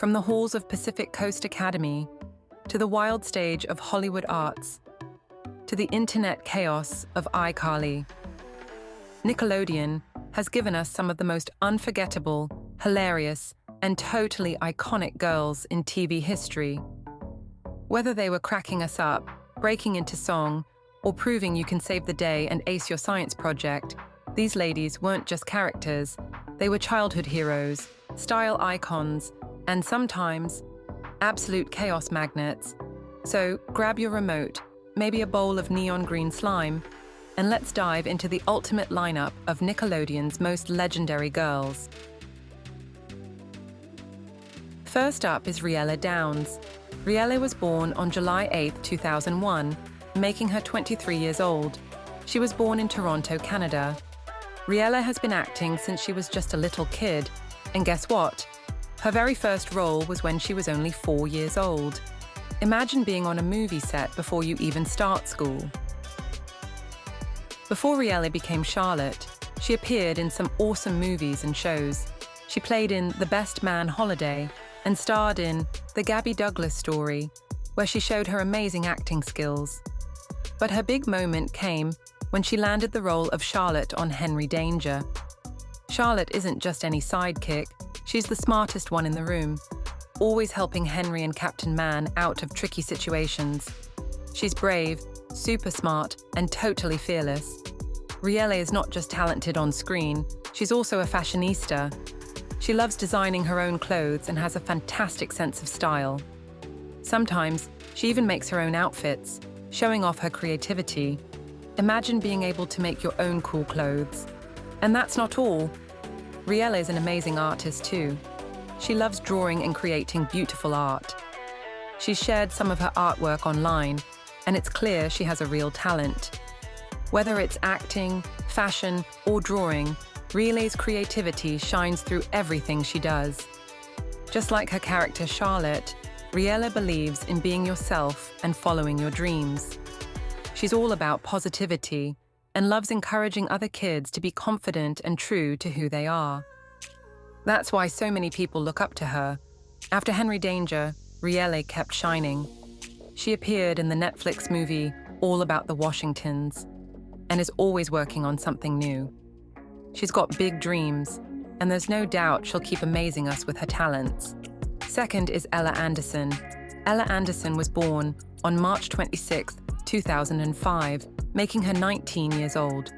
From the halls of Pacific Coast Academy, to the wild stage of Hollywood arts, to the internet chaos of iCarly, Nickelodeon has given us some of the most unforgettable, hilarious, and totally iconic girls in TV history. Whether they were cracking us up, breaking into song, or proving you can save the day and ace your science project, these ladies weren't just characters, they were childhood heroes, style icons, and sometimes absolute chaos magnets. So grab your remote, maybe a bowl of neon green slime, and let's dive into the ultimate lineup of Nickelodeon's most legendary girls. First up is Riele Downs. Riele was born on July 8, 2001, making her 23 years old. She was born in Toronto, Canada. Riele has been acting since she was just a little kid, and guess what? Her very first role was when she was only 4 years old. Imagine being on a movie set before you even start school. Before Riele became Charlotte, she appeared in some awesome movies and shows. She played in The Best Man Holiday and starred in The Gabby Douglas Story, where she showed her amazing acting skills. But her big moment came when she landed the role of Charlotte on Henry Danger. Charlotte isn't just any sidekick, she's the smartest one in the room, always helping Henry and Captain Man out of tricky situations. She's brave, super smart, and totally fearless. Riele is not just talented on screen, she's also a fashionista. She loves designing her own clothes and has a fantastic sense of style. Sometimes, she even makes her own outfits, showing off her creativity. Imagine being able to make your own cool clothes. And that's not all. Riele is an amazing artist too. She loves drawing and creating beautiful art. She's shared some of her artwork online, and it's clear she has a real talent. Whether it's acting, fashion, or drawing, Riele's creativity shines through everything she does. Just like her character Charlotte, Riele believes in being yourself and following your dreams. She's all about positivity and loves encouraging other kids to be confident and true to who they are. That's why so many people look up to her. After Henry Danger, Riele kept shining. She appeared in the Netflix movie All About the Washingtons and is always working on something new. She's got big dreams, and there's no doubt she'll keep amazing us with her talents. Second is Ella Anderson. Ella Anderson was born on March 26, 2005, making her 19 years old.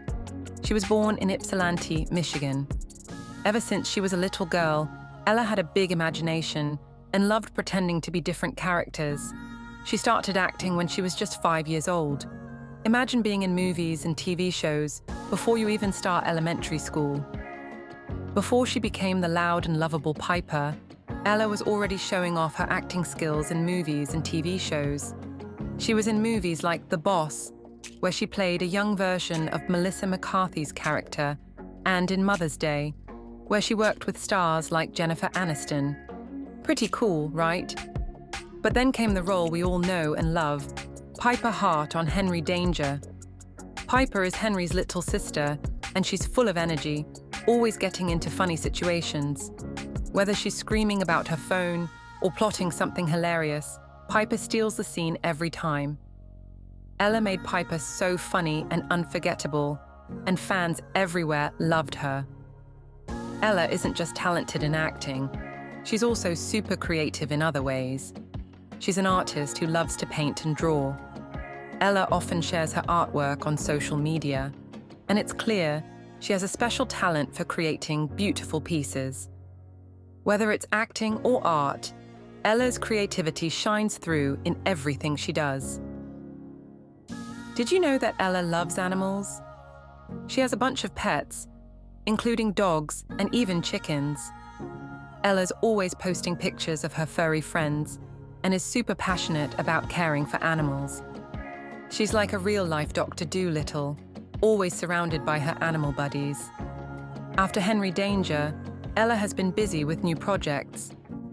She was born in Ypsilanti, Michigan. Ever since she was a little girl, Ella had a big imagination and loved pretending to be different characters. She started acting when she was just 5 years old. Imagine being in movies and TV shows before you even start elementary school. Before she became the loud and lovable Piper, Ella was already showing off her acting skills in movies and TV shows. She was in movies like The Boss, where she played a young version of Melissa McCarthy's character, and in Mother's Day, where she worked with stars like Jennifer Aniston. Pretty cool, right? But then came the role we all know and love, Piper Hart on Henry Danger. Piper is Henry's little sister, and she's full of energy, always getting into funny situations. Whether she's screaming about her phone or plotting something hilarious, Piper steals the scene every time. Ella made Piper so funny and unforgettable, and fans everywhere loved her. Ella isn't just talented in acting, she's also super creative in other ways. She's an artist who loves to paint and draw. Ella often shares her artwork on social media, and it's clear she has a special talent for creating beautiful pieces. Whether it's acting or art, Ella's creativity shines through in everything she does. Did you know that Ella loves animals? She has a bunch of pets, including dogs and even chickens. Ella's always posting pictures of her furry friends and is super passionate about caring for animals. She's like a real-life Dr. Dolittle, always surrounded by her animal buddies. After Henry Danger, Ella has been busy with new projects.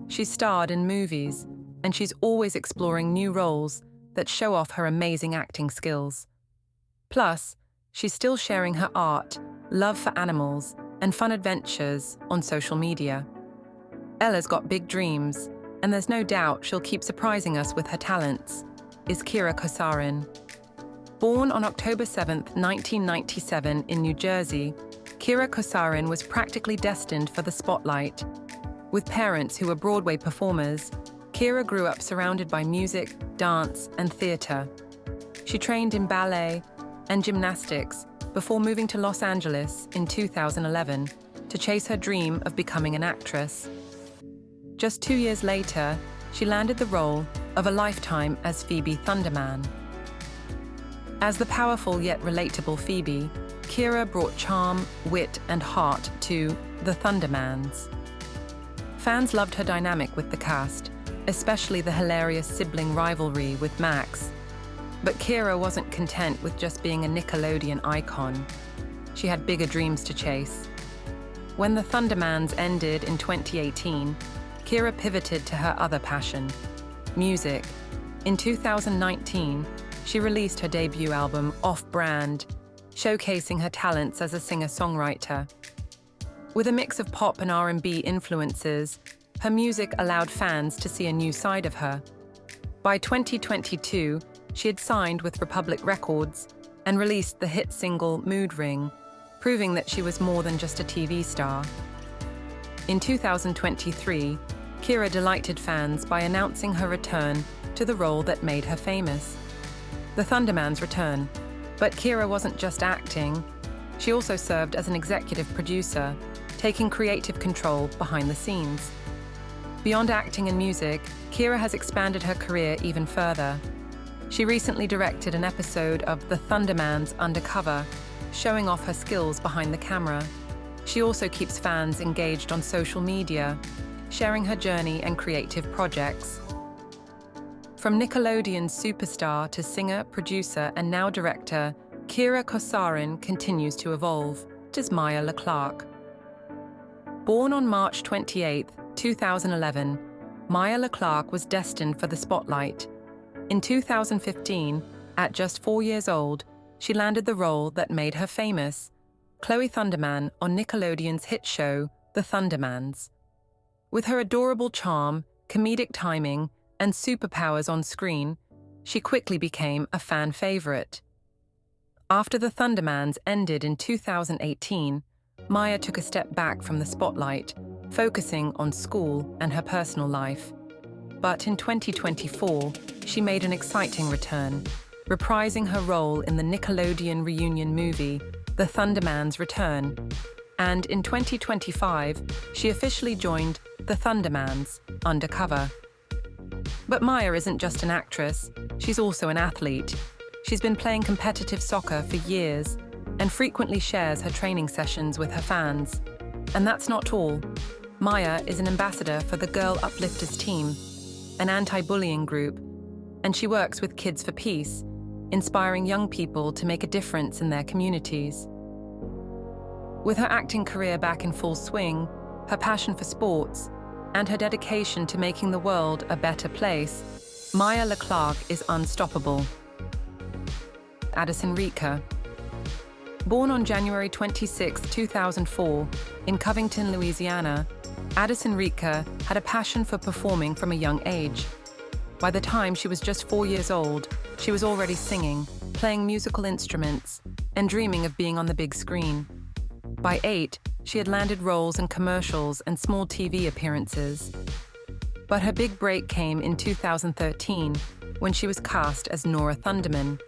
She's starred in movies, and she's always exploring new roles that show off her amazing acting skills. Plus, she's still sharing her art, love for animals, and fun adventures on social media. Ella's got big dreams, and there's no doubt she'll keep surprising us with her talents, is Kira Kosarin. Born on October 7, 1997 in New Jersey, Kira Kosarin was practically destined for the spotlight. With parents who were Broadway performers, Kira grew up surrounded by music, dance, and theater. She trained in ballet and gymnastics before moving to Los Angeles in 2011 to chase her dream of becoming an actress. Just 2 years later, she landed the role of a lifetime as Phoebe Thunderman. As the powerful yet relatable Phoebe, Kira brought charm, wit, and heart to the Thundermans. Fans loved her dynamic with the cast, especially the hilarious sibling rivalry with Max. But Kira wasn't content with just being a Nickelodeon icon. She had bigger dreams to chase. When the Thundermans ended in 2018, Kira pivoted to her other passion, music. In 2019, she released her debut album, Off-Brand, showcasing her talents as a singer-songwriter. With a mix of pop and R&B influences, her music allowed fans to see a new side of her. By 2022, she had signed with Republic Records and released the hit single Mood Ring, proving that she was more than just a TV star. In 2023, Kira delighted fans by announcing her return to the role that made her famous. The Thundermans return, but Kira wasn't just acting. She also served as an executive producer, taking creative control behind the scenes. Beyond acting and music, Kira has expanded her career even further. She recently directed an episode of The Thundermans Undercover, showing off her skills behind the camera. She also keeps fans engaged on social media, sharing her journey and creative projects. From Nickelodeon superstar to singer, producer, and now director, Kira Kosarin continues to evolve. It is Maya LeClark. Born on March 28, 2011, Maya LeClark was destined for the spotlight. In 2015, at just 4 years old, she landed the role that made her famous, Chloe Thunderman on Nickelodeon's hit show, The Thundermans. With her adorable charm, comedic timing, and superpowers on screen, she quickly became a fan favorite. After The Thundermans ended in 2018, Maya took a step back from the spotlight, focusing on school and her personal life. But in 2024, she made an exciting return, reprising her role in the Nickelodeon reunion movie, The Thundermans Return. And in 2025, she officially joined The Thundermans Undercover. But Maya isn't just an actress, she's also an athlete. She's been playing competitive soccer for years and frequently shares her training sessions with her fans. And that's not all. Maya is an ambassador for the Girl Uplifters team, an anti-bullying group, and she works with Kids for Peace, inspiring young people to make a difference in their communities. With her acting career back in full swing, her passion for sports, and her dedication to making the world a better place, Maya LeClark is unstoppable. Addison Riecke. Born on January 26, 2004, in Covington, Louisiana, Addison Riecke had a passion for performing from a young age. By the time she was just 4 years old, she was already singing, playing musical instruments, and dreaming of being on the big screen. By 8, she had landed roles in commercials and small TV appearances. But her big break came in 2013, when she was cast as Nora Thunderman,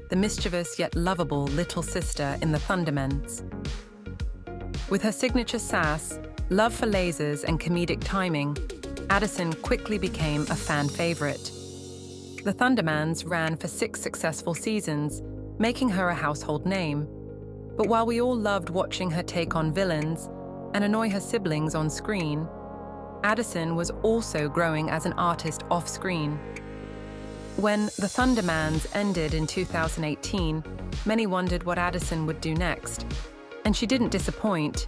the mischievous yet lovable little sister in The Thundermans. With her signature sass, love for lasers, and comedic timing, Addison quickly became a fan favorite. The Thundermans ran for 6 successful seasons, making her a household name. But while we all loved watching her take on villains and annoy her siblings on screen, Addison was also growing as an artist off-screen. When The Thundermans ended in 2018, many wondered what Addison would do next, and she didn't disappoint.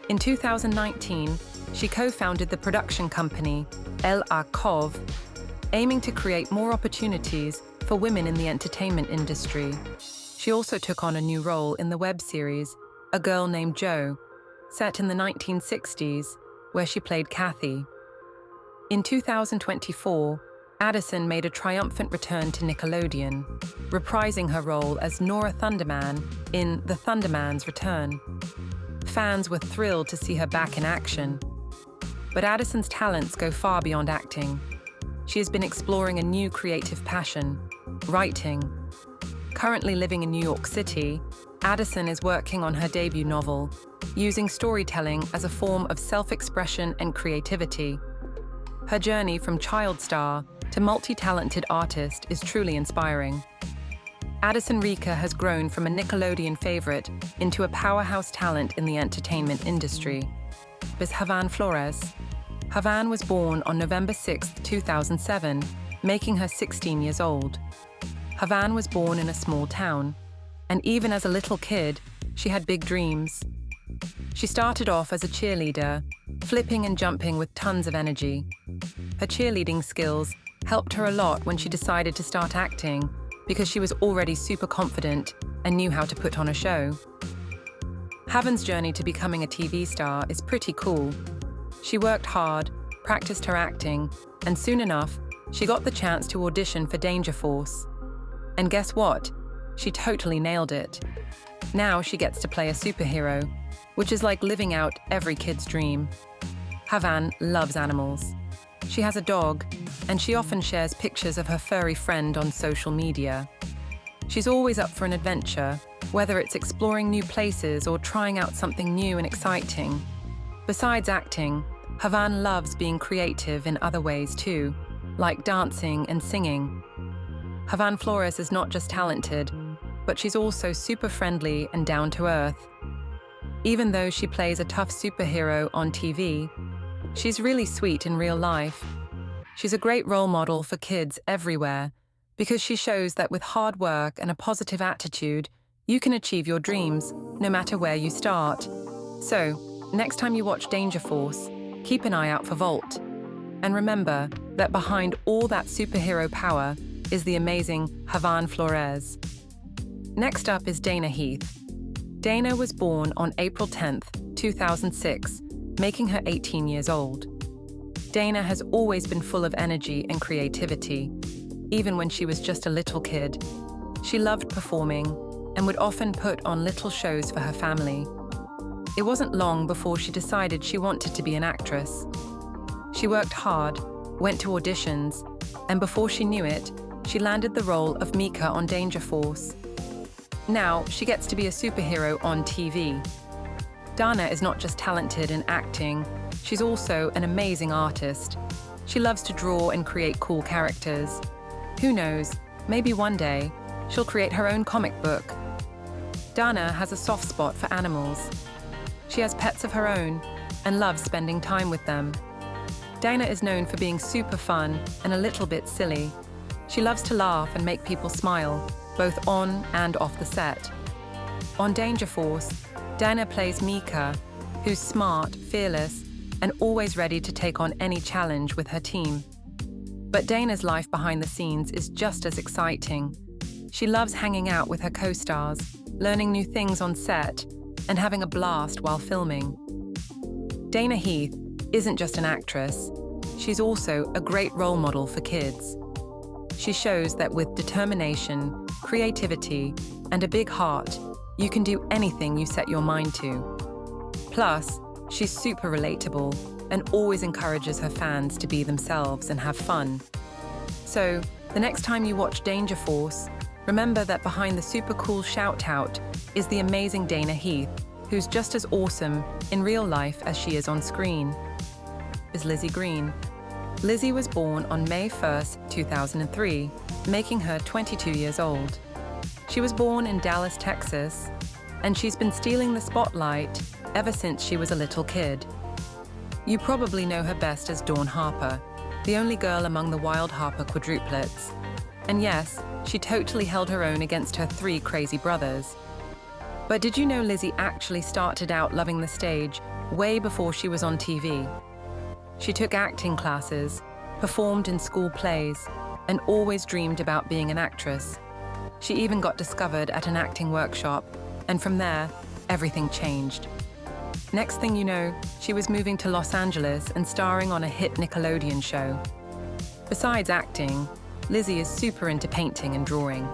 In 2019, she co-founded the production company El Arcov, aiming to create more opportunities for women in the entertainment industry. She also took on a new role in the web series A Girl Named Jo, set in the 1960s, where she played Kathy. In 2024, Addison made a triumphant return to Nickelodeon, reprising her role as Nora Thunderman in The Thunderman's Return. Fans were thrilled to see her back in action. But Addison's talents go far beyond acting. She has been exploring a new creative passion, writing. Currently living in New York City, Addison is working on her debut novel, using storytelling as a form of self-expression and creativity. Her journey from child star to multi-talented artist is truly inspiring. Addison Riecke has grown from a Nickelodeon favorite into a powerhouse talent in the entertainment industry. Is Havan Flores. Havan was born on November 6, 2007, making her 16 years old. Havan was born in a small town, and even as a little kid, she had big dreams. She started off as a cheerleader, flipping and jumping with tons of energy. Her cheerleading skills helped her a lot when she decided to start acting because she was already super confident and knew how to put on a show. Havan's journey to becoming a TV star is pretty cool. She worked hard, practiced her acting, and soon enough, she got the chance to audition for Danger Force. And guess what? She totally nailed it. Now she gets to play a superhero, which is like living out every kid's dream. Havan loves animals. She has a dog, and she often shares pictures of her furry friend on social media. She's always up for an adventure, whether it's exploring new places or trying out something new and exciting. Besides acting, Havan loves being creative in other ways too, like dancing and singing. Havan Flores is not just talented, but she's also super friendly and down to earth. Even though she plays a tough superhero on TV, she's really sweet in real life. She's a great role model for kids everywhere because she shows that with hard work and a positive attitude, you can achieve your dreams no matter where you start. So, next time you watch Danger Force, keep an eye out for Volt. And remember that behind all that superhero power is the amazing Havan Flores. Next up is Dana Heath. Dana was born on April 10th, 2006, making her 18 years old. Dana has always been full of energy and creativity, even when she was just a little kid. She loved performing and would often put on little shows for her family. It wasn't long before she decided she wanted to be an actress. She worked hard, went to auditions, and before she knew it, she landed the role of Mika on Danger Force. Now, she gets to be a superhero on TV. Dana is not just talented in acting, she's also an amazing artist. She loves to draw and create cool characters. Who knows, maybe one day, she'll create her own comic book. Dana has a soft spot for animals. She has pets of her own and loves spending time with them. Dana is known for being super fun and a little bit silly. She loves to laugh and make people smile, both on and off the set. On Danger Force, Dana plays Mika, who's smart, fearless, and always ready to take on any challenge with her team. But Dana's life behind the scenes is just as exciting. She loves hanging out with her co-stars, learning new things on set, and having a blast while filming. Dana Heath isn't just an actress, she's also a great role model for kids. She shows that with determination, creativity, and a big heart, you can do anything you set your mind to. Plus, she's super relatable and always encourages her fans to be themselves and have fun. So, the next time you watch Danger Force, remember that behind the super cool shout-out is the amazing Dana Heath, who's just as awesome in real life as she is on screen. Is Lizzy Greene. Lizzy was born on May 1st, 2003, making her 22 years old. She was born in Dallas, Texas, and she's been stealing the spotlight ever since she was a little kid. You probably know her best as Dawn Harper, the only girl among the Wild Harper quadruplets. And yes, she totally held her own against her 3 crazy brothers. But did you know Lizzy actually started out loving the stage way before she was on TV? She took acting classes, performed in school plays, and always dreamed about being an actress. She even got discovered at an acting workshop, and from there, everything changed. Next thing you know, she was moving to Los Angeles and starring on a hit Nickelodeon show. Besides acting, Lizzy is super into painting and drawing.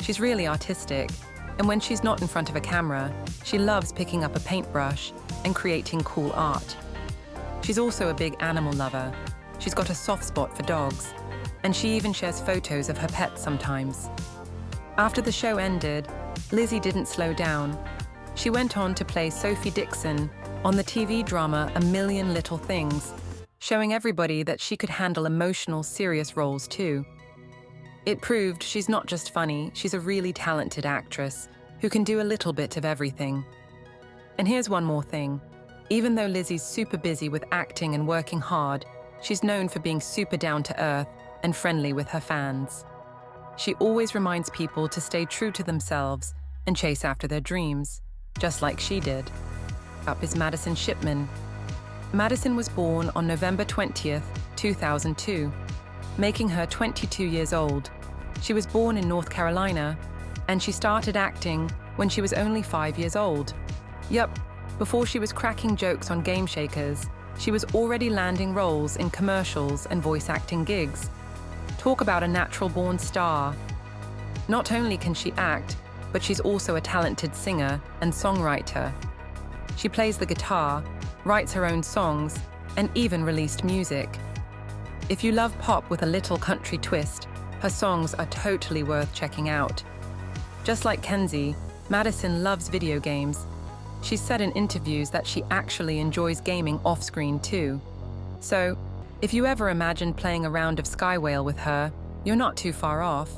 She's really artistic, and when she's not in front of a camera, she loves picking up a paintbrush and creating cool art. She's also a big animal lover. She's got a soft spot for dogs, and she even shares photos of her pets sometimes. After the show ended, Lizzy didn't slow down. She went on to play Sophie Dixon on the TV drama A Million Little Things, showing everybody that she could handle emotional, serious roles too. It proved she's not just funny, she's a really talented actress who can do a little bit of everything. And here's one more thing. Even though Lizzy's super busy with acting and working hard, she's known for being super down to earth and friendly with her fans. She always reminds people to stay true to themselves and chase after their dreams, just like she did. Up is Madison Shipman. Madison was born on November 20th, 2002, making her 22 years old. She was born in North Carolina, and she started acting when she was only 5 years old. Yup, before she was cracking jokes on Game Shakers, she was already landing roles in commercials and voice acting gigs. Talk about a natural-born star. Not only can she act, but she's also a talented singer and songwriter. She plays the guitar, writes her own songs, and even released music. If you love pop with a little country twist, her songs are totally worth checking out. Just like Kenzie, Madison loves video games. She's said in interviews that she actually enjoys gaming off-screen too. So, if you ever imagined playing a round of Skywhale with her, you're not too far off.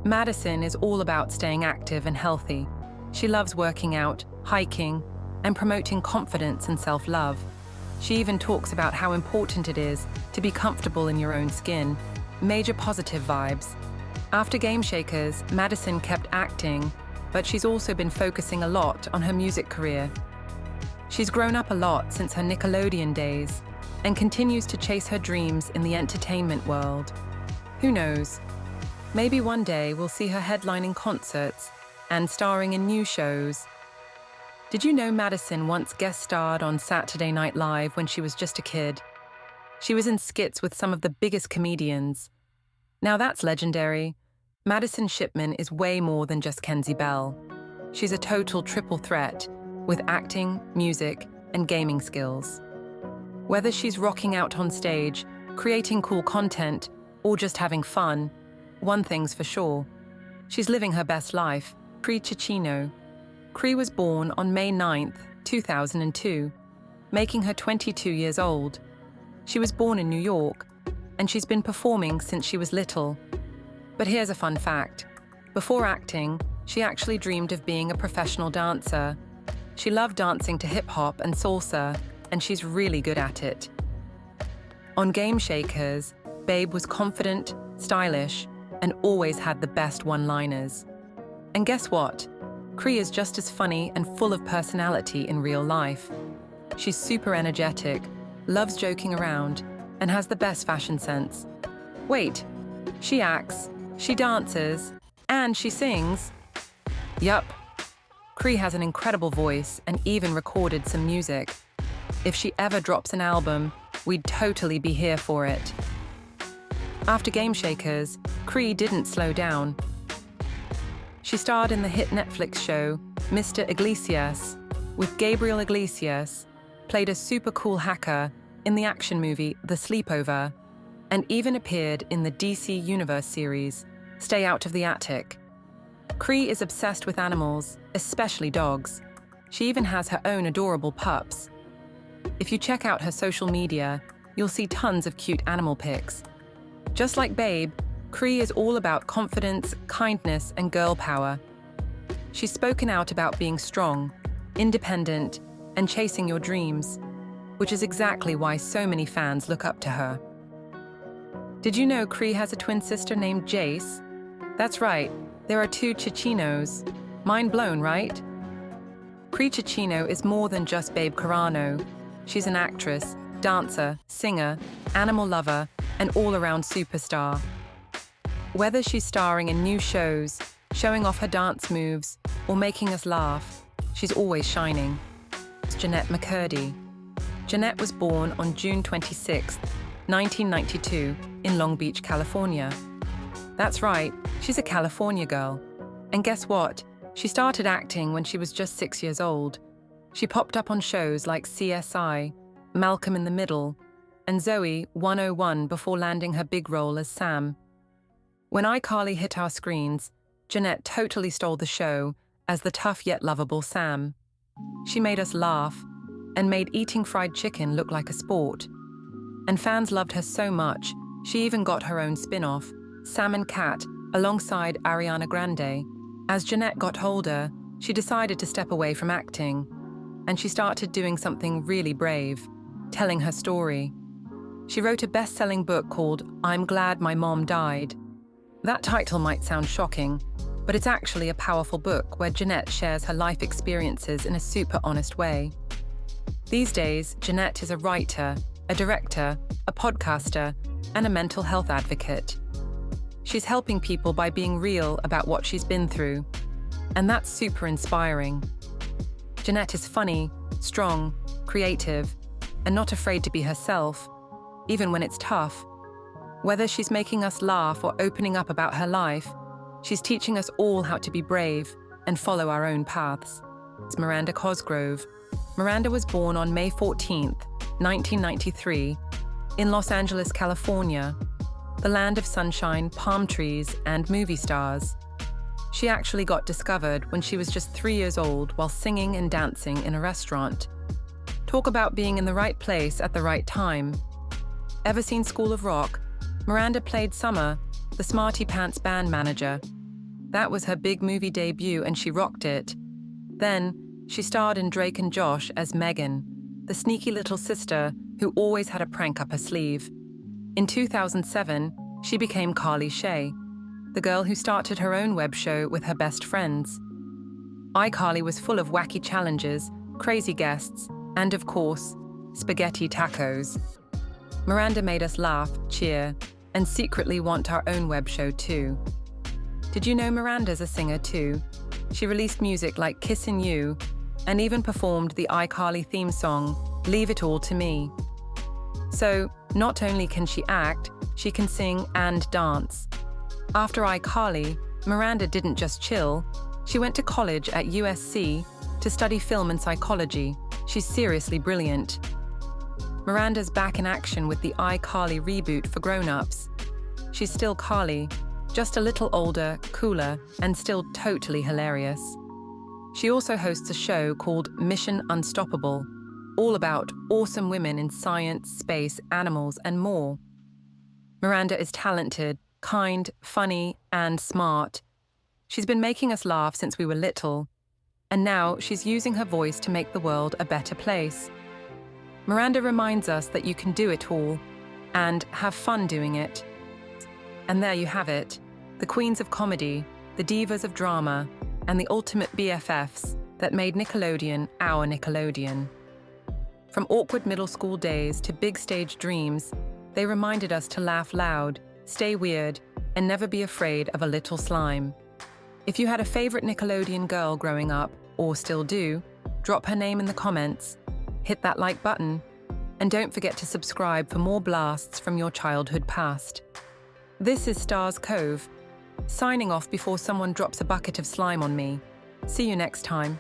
Madison is all about staying active and healthy. She loves working out, hiking, and promoting confidence and self-love. She even talks about how important it is to be comfortable in your own skin. Major positive vibes. After Game Shakers, Madison kept acting, but she's also been focusing a lot on her music career. She's grown up a lot since her Nickelodeon days and continues to chase her dreams in the entertainment world. Who knows? Maybe one day we'll see her headlining concerts and starring in new shows. Did you know Madison once guest starred on Saturday Night Live when she was just a kid? She was in skits with some of the biggest comedians. Now that's legendary. Madison Shipman is way more than just Kenzie Bell. She's a total triple threat with acting, music, and gaming skills. Whether she's rocking out on stage, creating cool content, or just having fun, one thing's for sure. She's living her best life. Cree Cicchino. Cree was born on May 9th, 2002, making her 22 years old. She was born in New York, and she's been performing since she was little. But here's a fun fact. Before acting, she actually dreamed of being a professional dancer. She loved dancing to hip-hop and salsa, and she's really good at it. On Game Shakers, Babe was confident, stylish, and always had the best one-liners. And guess what? Cree is just as funny and full of personality in real life. She's super energetic, loves joking around, and has the best fashion sense. Wait, she acts, she dances, and she sings? Yup. Cree has an incredible voice and even recorded some music. If she ever drops an album, we'd totally be here for it. After Game Shakers, Cree didn't slow down. She starred in the hit Netflix show Mr. Iglesias, with Gabriel Iglesias, played a super cool hacker in the action movie The Sleepover, and even appeared in the DC Universe series Stay Out of the Attic. Cree is obsessed with animals, especially dogs. She even has her own adorable pups. If you check out her social media, you'll see tons of cute animal pics. Just like Babe, Cree is all about confidence, kindness, and girl power. She's spoken out about being strong, independent, and chasing your dreams, which is exactly why so many fans look up to her. Did you know Cree has a twin sister named Jace? That's right, there are 2 Cicchinos. Mind blown, right? Cree Cicchino is more than just Babe Carano. She's an actress, dancer, singer, animal lover, and all-around superstar. Whether she's starring in new shows, showing off her dance moves, or making us laugh, she's always shining. Jennette McCurdy. Jennette was born on June 26, 1992, in Long Beach, California. That's right, she's a California girl. And guess what? She started acting when she was just 6 years old. She popped up on shows like CSI, Malcolm in the Middle, and Zoe 101 before landing her big role as Sam. When iCarly hit our screens, Jennette totally stole the show as the tough yet lovable Sam. She made us laugh and made eating fried chicken look like a sport. And fans loved her so much, she even got her own spin-off, Sam and Cat, alongside Ariana Grande. As Jennette got older, she decided to step away from acting, and she started doing something really brave, telling her story. She wrote a best-selling book called I'm Glad My Mom Died. That title might sound shocking, but it's actually a powerful book where Jennette shares her life experiences in a super honest way. These days, Jennette is a writer, a director, a podcaster, and a mental health advocate. She's helping people by being real about what she's been through, and that's super inspiring. Jennette is funny, strong, creative, and not afraid to be herself, even when it's tough. Whether she's making us laugh or opening up about her life, she's teaching us all how to be brave and follow our own paths. It's Miranda Cosgrove. Miranda was born on May 14th, 1993, in Los Angeles, California, the land of sunshine, palm trees, and movie stars. She actually got discovered when she was just 3 years old while singing and dancing in a restaurant. Talk about being in the right place at the right time. Ever seen School of Rock? Miranda played Summer, the Smarty Pants band manager. That was her big movie debut and she rocked it. Then, she starred in Drake and Josh as Megan, the sneaky little sister who always had a prank up her sleeve. In 2007, she became Carly Shay, the girl who started her own web show with her best friends. iCarly was full of wacky challenges, crazy guests, and of course, spaghetti tacos. Miranda made us laugh, cheer, and secretly want our own web show too. Did you know Miranda's a singer too? She released music like Kissin' You and even performed the iCarly theme song, Leave It All to Me. So, not only can she act, she can sing and dance. After iCarly, Miranda didn't just chill. She went to college at USC to study film and psychology. She's seriously brilliant. Miranda's back in action with the iCarly reboot for grown-ups. She's still Carly, just a little older, cooler, and still totally hilarious. She also hosts a show called Mission Unstoppable, all about awesome women in science, space, animals, and more. Miranda is talented, kind, funny, and smart. She's been making us laugh since we were little, and now she's using her voice to make the world a better place. Miranda reminds us that you can do it all and have fun doing it. And there you have it, the queens of comedy, the divas of drama, and the ultimate BFFs that made Nickelodeon our Nickelodeon. From awkward middle school days to big stage dreams, they reminded us to laugh loud, stay weird, and never be afraid of a little slime. If you had a favorite Nickelodeon girl growing up, or still do, drop her name in the comments, hit that like button, and don't forget to subscribe for more blasts from your childhood past. This is Stars Cove, signing off before someone drops a bucket of slime on me. See you next time.